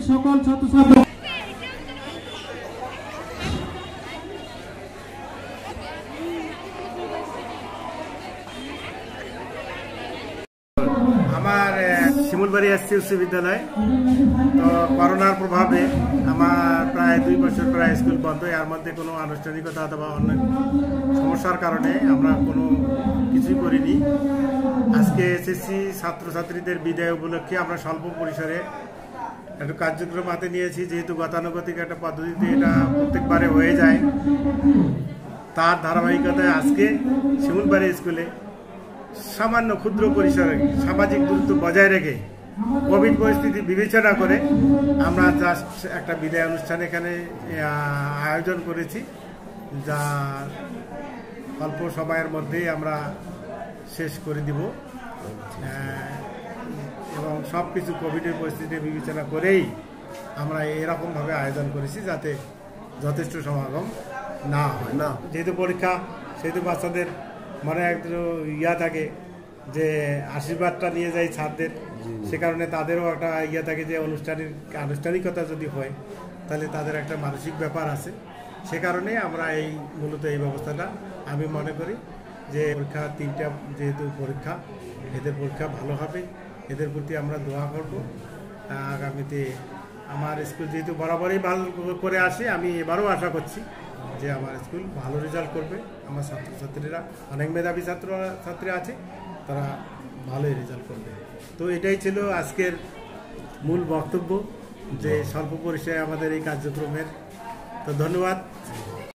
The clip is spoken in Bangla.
সকল ছাত্রছাত্রী আমার শিমুলবাড়ি এসসি উচ্চ বিদ্যালয় তো করোনার প্রভাবে আমার প্রায় 2 বছর প্রায় স্কুল বন্ধ। এর মধ্যে কোনো আনুষ্ঠানিকতা অথবা অন্য সমস্যার কারণে আমরা কোনো কিছুই করিনি। আজকে এসএসসি ছাত্রছাত্রীদের বিদায় উপলক্ষে আমরা স্বল্প পরিসরে একটু কার্যক্রম হাতে নিয়েছি। যেহেতু গতানুগতিক একটা পদ্ধতিতে এটা প্রত্যেকবারে হয়ে যায়, তার ধারাবাহিকতায় আজকে শিমুলবাড়ি স্কুলে সামান্য ক্ষুদ্র পরিসরে সামাজিক দূরত্ব বজায় রেখে কোভিড পরিস্থিতি বিবেচনা করে আমরা জাস্ট একটা বিদায় অনুষ্ঠান এখানে আয়োজন করেছি, যা অল্প সময়ের মধ্যেই আমরা শেষ করে দিব এবং সব কিছু কোভিডের পরিস্থিতি বিবেচনা করেই আমরা এরকমভাবে আয়োজন করেছি যাতে যথেষ্ট সমাগম না হয়। না যেহেতু পরীক্ষা, সেহেতু বাচ্চাদের মনে একটু থাকে যে আশীর্বাদটা নিয়ে যায় ছাত্রদের, সে কারণে তাদেরও একটা থাকে যে আনুষ্ঠানিকতা যদি হয় তাহলে তাদের একটা মানসিক ব্যাপার আছে। সে কারণে আমরা মূলত এই ব্যবস্থাটা আমি মনে করি যে পরীক্ষা 3টা যেহেতু পরীক্ষা, এদের পরীক্ষা ভালো হবে, এদের প্রতি আমরা দোয়া করব। আগামীতে আমার স্কুল যেহেতু বরাবরই ভালো করে আসে, আমি এবারও আশা করছি যে আমার স্কুল ভালো রেজাল্ট করবে। আমার ছাত্রছাত্রীরা অনেক মেধাবী ছাত্রী আছে, তারা ভালোই রেজাল্ট করবে। তো এটাই ছিল আজকের মূল বক্তব্য, যে স্বল্প পরিসরে আমাদের এই কার্যক্রমের। তো ধন্যবাদ।